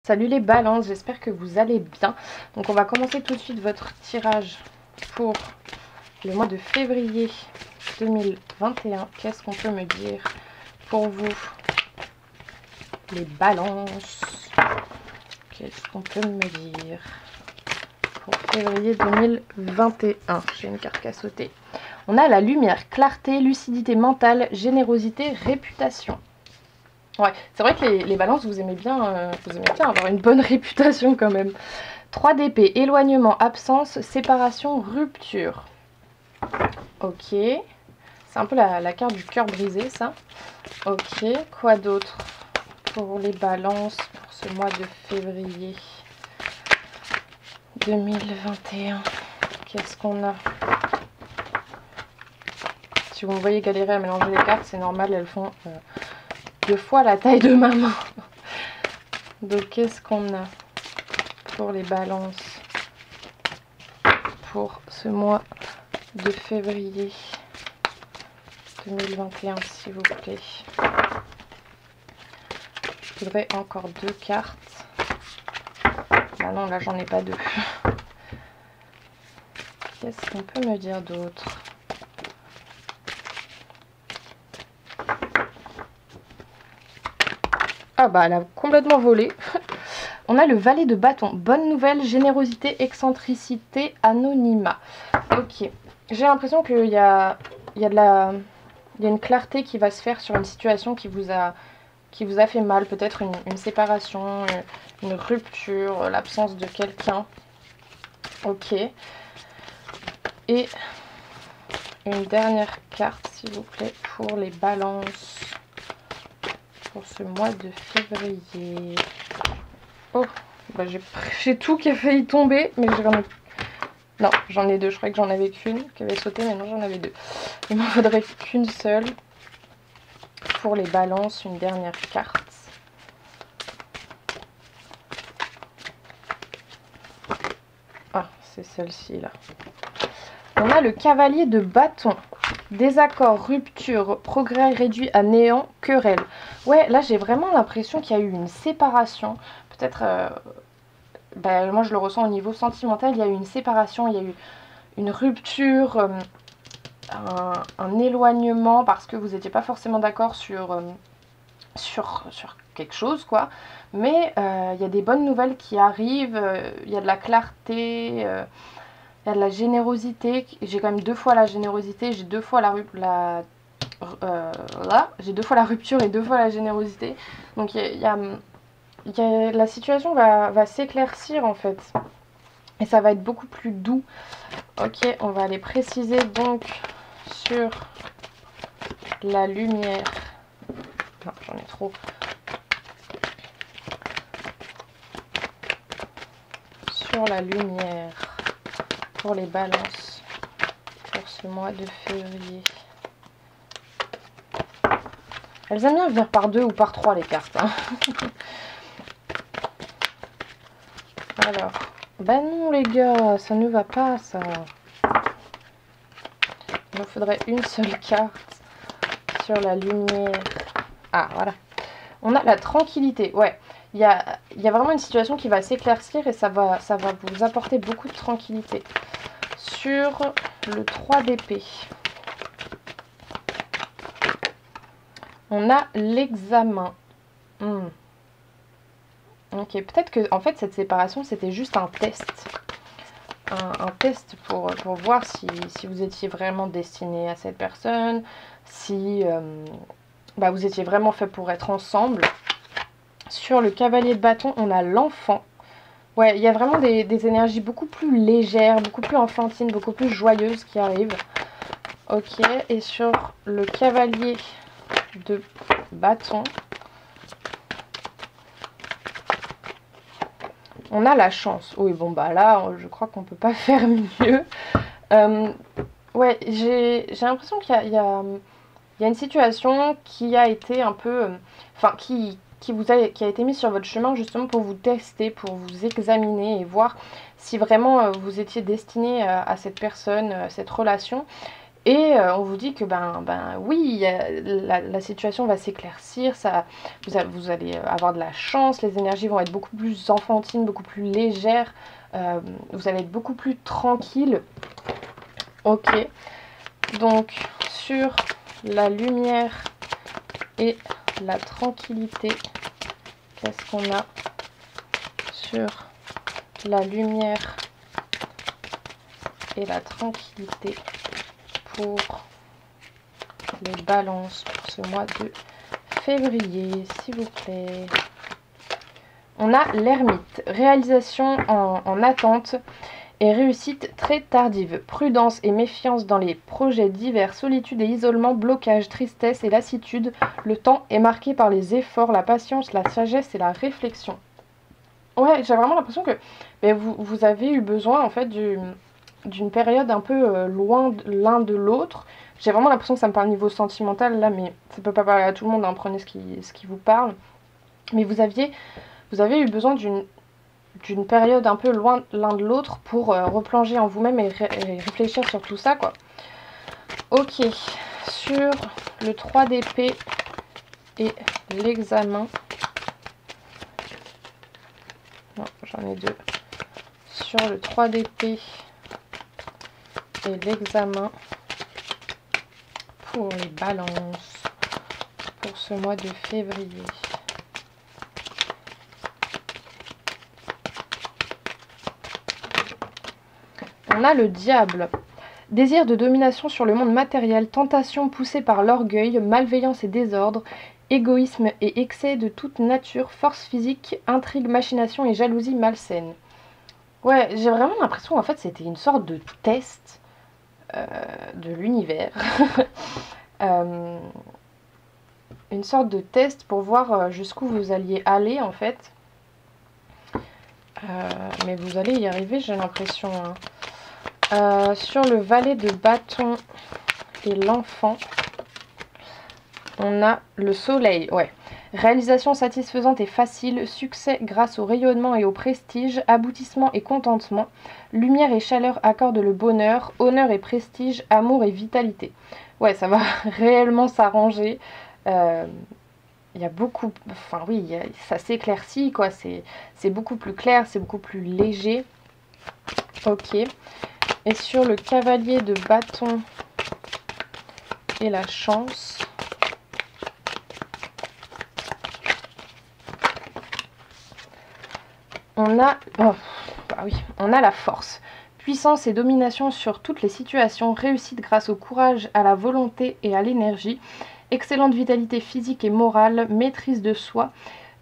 Salut les balances, j'espère que vous allez bien. Donc on va commencer tout de suite votre tirage pour le mois de février 2021. Qu'est-ce qu'on peut me dire pour vous les balances? Qu'est-ce qu'on peut me dire pour février 2021? J'ai une carte à sauter. On a la lumière, clarté, lucidité mentale, générosité, réputation. Ouais, c'est vrai que les balances, vous aimez bien avoir une bonne réputation quand même. 3 d'épée, éloignement, absence, séparation, rupture. Ok. C'est un peu la carte du cœur brisé, ça. Ok. Quoi d'autre pour les balances pour ce mois de février 2021? Qu'est-ce qu'on a? Si vous me voyez galérer à mélanger les cartes, c'est normal, elles font 2 fois la taille de ma main. Donc qu'est-ce qu'on a pour les balances pour ce mois de février 2021, s'il vous plaît? Je voudrais encore 2 cartes. Ah non, là j'en ai pas 2. Qu'est-ce qu'on peut me dire d'autre? Ah bah elle a complètement volé. On a le valet de bâton. Bonne nouvelle, générosité, excentricité, anonymat. Ok. J'ai l'impression qu'il y a une clarté qui va se faire sur une situation qui vous a fait mal. Peut-être une séparation, une rupture, l'absence de quelqu'un. Ok. Et une dernière carte, s'il vous plaît, pour les balances. Pour ce mois de février. Oh, bah j'ai tout qui a failli tomber, mais j'en ai... Non, j'en ai 2. Je croyais que j'en avais qu'une qui avait sauté, mais non, j'en avais 2. Il m'en faudrait qu'une seule. Pour les balances, une dernière carte. Ah, c'est celle-ci, là. On a le cavalier de bâton. Désaccord, rupture, progrès réduit à néant, querelle. Ouais, là, j'ai vraiment l'impression qu'il y a eu une séparation. Peut-être... moi, je le ressens au niveau sentimental. Il y a eu une séparation, il y a eu une rupture... un éloignement parce que vous n'étiez pas forcément d'accord sur quelque chose, quoi. Mais il y a des bonnes nouvelles qui arrivent, il y a de la clarté, il y a de la générosité. J'ai quand même 2 fois la générosité, j'ai 2 fois j'ai 2 fois la rupture et 2 fois la générosité. Donc la situation va s'éclaircir en fait. Et ça va être beaucoup plus doux. Ok, on va aller préciser donc sur la lumière. Non, j'en ai trop. Sur la lumière pour les balances pour ce mois de février. Elles aiment bien venir par 2 ou par 3 les cartes. Hein. Alors, bah non les gars, ça ne va pas ça. Il me faudrait une seule carte sur la lumière. Ah voilà. On a la tranquillité. Ouais, il y a vraiment une situation qui va s'éclaircir et ça va vous apporter beaucoup de tranquillité. Sur le 3 d'épée, on a l'examen. Ok, peut-être que en fait cette séparation c'était juste un test. Un test pour voir si vous étiez vraiment destiné à cette personne, si vous étiez vraiment fait pour être ensemble. Sur le cavalier de bâton, on a l'enfant. Ouais, il y a vraiment des énergies beaucoup plus légères, beaucoup plus enfantines, beaucoup plus joyeuses qui arrivent. Ok, et sur le cavalier de bâton, on a la chance. Oui, bon, bah là, je crois qu'on peut pas faire mieux. Ouais, j'ai l'impression qu'il y a une situation qui a été un peu... qui a été mise sur votre chemin justement pour vous tester, pour vous examiner et voir si vraiment vous étiez destiné à cette personne, à cette relation. Et on vous dit que oui, la situation va s'éclaircir, vous allez avoir de la chance, les énergies vont être beaucoup plus enfantines, beaucoup plus légères, vous allez être beaucoup plus tranquille. Ok, donc sur la lumière et la tranquillité, qu'est-ce qu'on a sur la lumière et la tranquillité pour les balances pour ce mois de février, s'il vous plaît? On a l'ermite, réalisation en attente et réussite très tardive, prudence et méfiance dans les projets divers, solitude et isolement, blocage, tristesse et lassitude. Le temps est marqué par les efforts, la patience, la sagesse et la réflexion. Ouais, j'ai vraiment l'impression que vous avez eu besoin en fait d'une période un peu loin l'un de l'autre. J'ai vraiment l'impression que ça me parle niveau sentimental là, mais ça peut pas parler à tout le monde, hein, prenez ce qui vous parle. Mais vous avez eu besoin d'une période un peu loin l'un de l'autre pour replonger en vous-même et réfléchir sur tout ça, quoi. Ok, sur le 3 d'épée et l'examen. Non, j'en ai deux. Sur le 3 d'épée et l'examen pour les balances pour ce mois de février. On a le diable. Désir de domination sur le monde matériel, tentation poussée par l'orgueil, malveillance et désordre, égoïsme et excès de toute nature, force physique, intrigue, machination et jalousie malsaine. Ouais, j'ai vraiment l'impression en fait c'était une sorte de test de l'univers. Une sorte de test pour voir jusqu'où vous alliez aller en fait. Mais vous allez y arriver, j'ai l'impression. Hein. Sur le valet de bâton et l'enfant, on a le soleil. Ouais. Réalisation satisfaisante et facile, succès grâce au rayonnement et au prestige, aboutissement et contentement, lumière et chaleur accordent le bonheur, honneur et prestige, amour et vitalité. Ouais, ça va réellement s'arranger. Il y a beaucoup... Enfin oui, ça s'éclaircit, quoi. C'est beaucoup plus clair, c'est beaucoup plus léger. Ok. Et sur le cavalier de bâton et la chance... On a la force. Puissance et domination sur toutes les situations, réussite grâce au courage, à la volonté et à l'énergie, excellente vitalité physique et morale, maîtrise de soi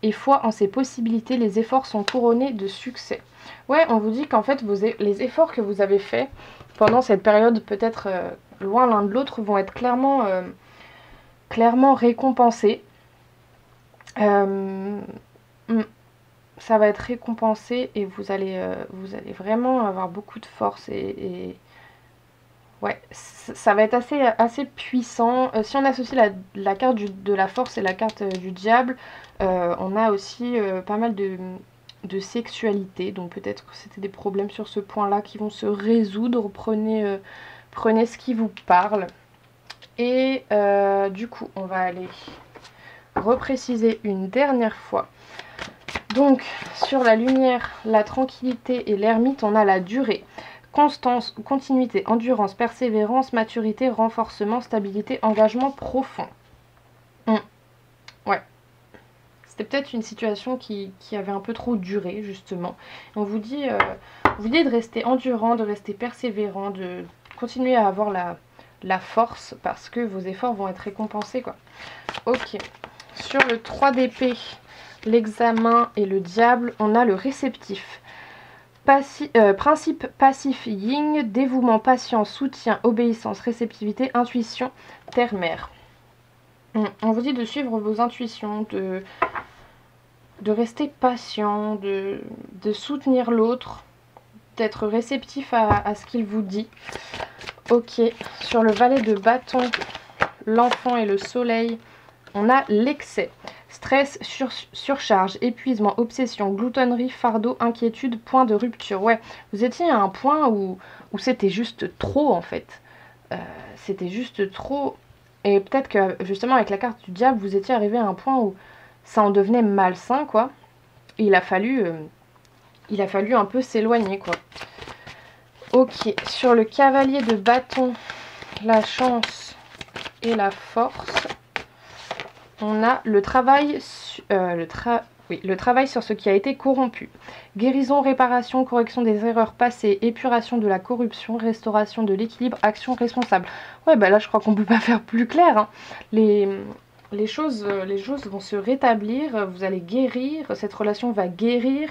et foi en ses possibilités, les efforts sont couronnés de succès. Ouais, on vous dit qu'en fait, les efforts que vous avez faits pendant cette période peut-être loin l'un de l'autre vont être clairement récompensés. Ça va être récompensé et vous allez vraiment avoir beaucoup de force et ouais, ça va être assez puissant. Si on associe la carte de la force et la carte du diable, on a aussi pas mal de sexualité, donc peut-être que c'était des problèmes sur ce point-là qui vont se résoudre. Prenez ce qui vous parle. Et du coup, on va aller repréciser une dernière fois. Donc, sur la lumière, la tranquillité et l'ermite, on a la durée. Constance, continuité, endurance, persévérance, maturité, renforcement, stabilité, engagement profond. Ouais. C'était peut-être une situation qui avait un peu trop duré, justement. On vous dit de rester endurant, de rester persévérant, de continuer à avoir la force parce que vos efforts vont être récompensés, quoi. Ok. Sur le 3 d'épée... l'examen et le diable, on a le réceptif. Principe passif yin, dévouement, patience, soutien, obéissance, réceptivité, intuition, terre-mère. On vous dit de suivre vos intuitions, de rester patient, de soutenir l'autre, d'être réceptif à ce qu'il vous dit. Ok, sur le valet de bâton, l'enfant et le soleil, on a l'excès. Stress, surcharge, épuisement, obsession, gloutonnerie, fardeau, inquiétude, point de rupture. Ouais, vous étiez à un point où c'était juste trop en fait. c'était juste trop. Et peut-être que justement avec la carte du diable, vous étiez arrivé à un point où ça en devenait malsain, quoi. Et il a fallu un peu s'éloigner, quoi. Ok, sur le cavalier de bâton, la chance et la force, on a le travail, le travail sur ce qui a été corrompu. Guérison, réparation, correction des erreurs passées, épuration de la corruption, restauration de l'équilibre, action responsable. Ouais, bah là je crois qu'on peut pas faire plus clair, hein. Les choses vont se rétablir, vous allez guérir, cette relation va guérir,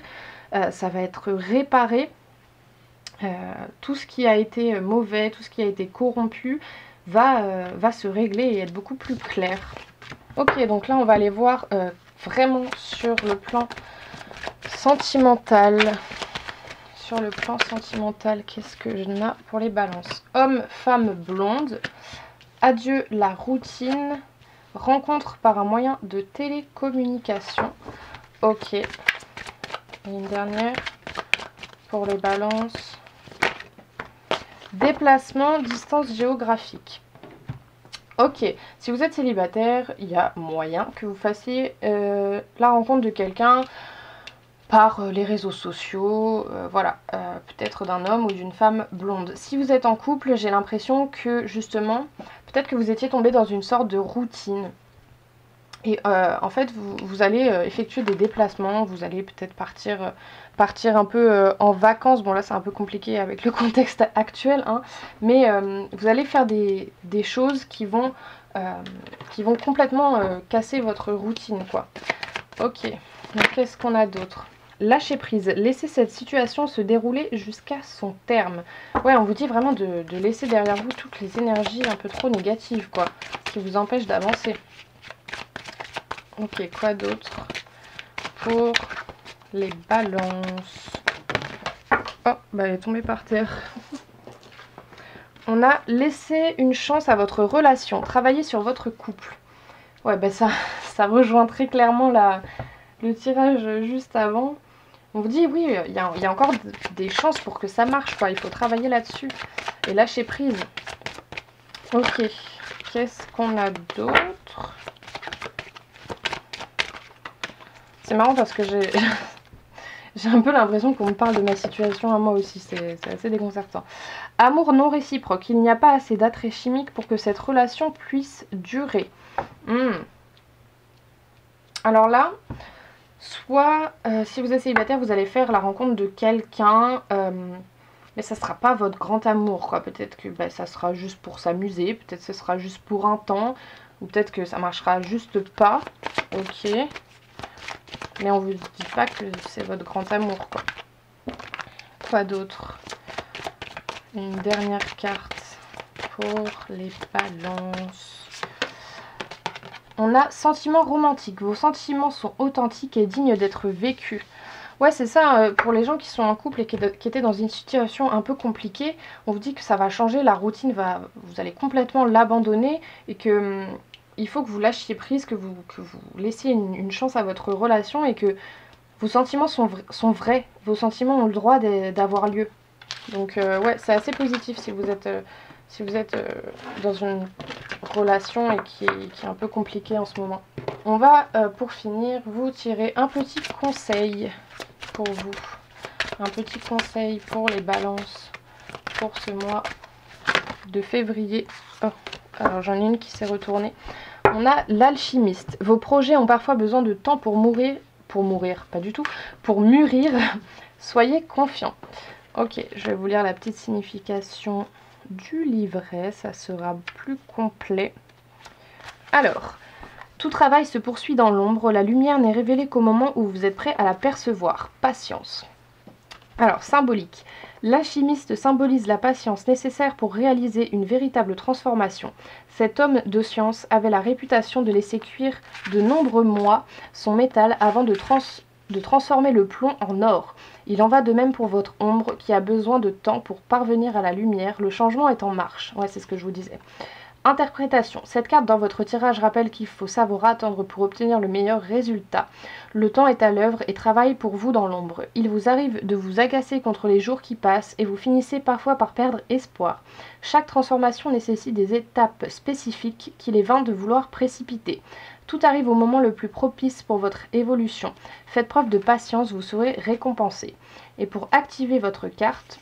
ça va être réparé. Tout ce qui a été mauvais, tout ce qui a été corrompu va se régler et être beaucoup plus clair. Ok, donc là on va aller voir vraiment sur le plan sentimental. Sur le plan sentimental, qu'est-ce que je n'ai pour les balances? Homme, femme, blonde. Adieu la routine. Rencontre par un moyen de télécommunication. Ok. Et une dernière pour les balances. Déplacement, distance géographique. Ok, si vous êtes célibataire, il y a moyen que vous fassiez la rencontre de quelqu'un par les réseaux sociaux, voilà, peut-être d'un homme ou d'une femme blonde. Si vous êtes en couple, j'ai l'impression que justement, peut-être que vous étiez tombé dans une sorte de routine. Et en fait, vous allez effectuer des déplacements, vous allez peut-être partir un peu en vacances. Bon là c'est un peu compliqué avec le contexte actuel, hein, mais vous allez faire des choses qui vont complètement casser votre routine, quoi. Ok, donc qu'est-ce qu'on a d'autre? Lâcher prise, laisser cette situation se dérouler jusqu'à son terme. Ouais, on vous dit vraiment de laisser derrière vous toutes les énergies un peu trop négatives, quoi, qui vous empêchent d'avancer. Ok, quoi d'autre pour les balances? Oh, bah elle est tombée par terre. On a laissé une chance à votre relation, travailler sur votre couple. Ouais, bah ça rejoint très clairement le tirage juste avant. On vous dit, oui, il y a encore des chances pour que ça marche, quoi. Il faut travailler là-dessus et lâcher prise. Ok, qu'est-ce qu'on a d'autre? C'est marrant parce que j'ai un peu l'impression qu'on me parle de ma situation à moi aussi, c'est assez déconcertant. Amour non réciproque, il n'y a pas assez d'attrait chimique pour que cette relation puisse durer. Alors là, soit si vous êtes célibataire, vous allez faire la rencontre de quelqu'un, mais ça sera pas votre grand amour, quoi. Peut-être que ça sera juste pour s'amuser, peut-être que ce sera juste pour un temps, ou peut-être que ça marchera juste pas. Ok. Mais on vous dit pas que c'est votre grand amour, quoi. Quoi d'autre? Une dernière carte pour les balances. On a sentiments romantiques. Vos sentiments sont authentiques et dignes d'être vécus. Ouais, c'est ça, pour les gens qui sont en couple et qui étaient dans une situation un peu compliquée, on vous dit que ça va changer, la routine vous allez complètement l'abandonner et que il faut que vous lâchiez prise, que vous laissiez une chance à votre relation et que vos sentiments sont vrais, vos sentiments ont le droit d'avoir lieu. Donc ouais, c'est assez positif si vous êtes dans une relation et qui est un peu compliquée en ce moment. On va pour finir vous tirer un petit conseil pour vous. Un petit conseil pour les balances pour ce mois de février. Oh, alors j'en ai une qui s'est retournée. On a l'alchimiste. Vos projets ont parfois besoin de temps pour mûrir, pas du tout, pour mûrir. Soyez confiants. Ok, je vais vous lire la petite signification du livret, ça sera plus complet. Alors, tout travail se poursuit dans l'ombre, la lumière n'est révélée qu'au moment où vous êtes prêt à la percevoir. Patience. Alors, symbolique. L'alchimiste symbolise la patience nécessaire pour réaliser une véritable transformation. Cet homme de science avait la réputation de laisser cuire de nombreux mois son métal avant de transformer le plomb en or. Il en va de même pour votre ombre qui a besoin de temps pour parvenir à la lumière. Le changement est en marche. Ouais, c'est ce que je vous disais. Interprétation. Cette carte dans votre tirage rappelle qu'il faut savoir attendre pour obtenir le meilleur résultat. Le temps est à l'œuvre et travaille pour vous dans l'ombre. Il vous arrive de vous agacer contre les jours qui passent et vous finissez parfois par perdre espoir. Chaque transformation nécessite des étapes spécifiques qu'il est vain de vouloir précipiter. Tout arrive au moment le plus propice pour votre évolution. Faites preuve de patience, vous serez récompensé. Et pour activer votre carte,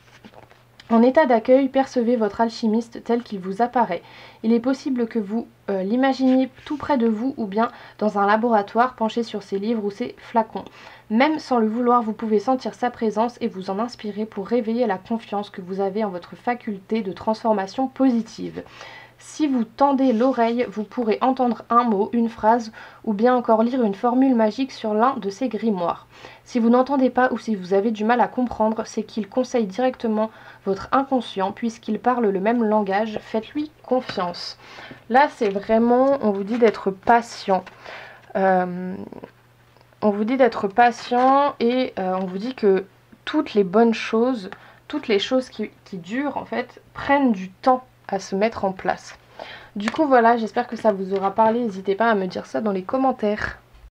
en état d'accueil, percevez votre alchimiste tel qu'il vous apparaît. Il est possible que vous l'imaginiez tout près de vous ou bien dans un laboratoire penché sur ses livres ou ses flacons. Même sans le vouloir, vous pouvez sentir sa présence et vous en inspirer pour réveiller la confiance que vous avez en votre faculté de transformation positive. Si vous tendez l'oreille, vous pourrez entendre un mot, une phrase ou bien encore lire une formule magique sur l'un de ces grimoires. Si vous n'entendez pas ou si vous avez du mal à comprendre, c'est qu'il conseille directement votre inconscient puisqu'il parle le même langage. Faites-lui confiance. Là, c'est vraiment, on vous dit d'être patient. On vous dit d'être patient et on vous dit que toutes les bonnes choses, toutes les choses qui durent en fait, prennent du temps à se mettre en place. Du coup voilà, j'espère que ça vous aura parlé, n'hésitez pas à me dire ça dans les commentaires.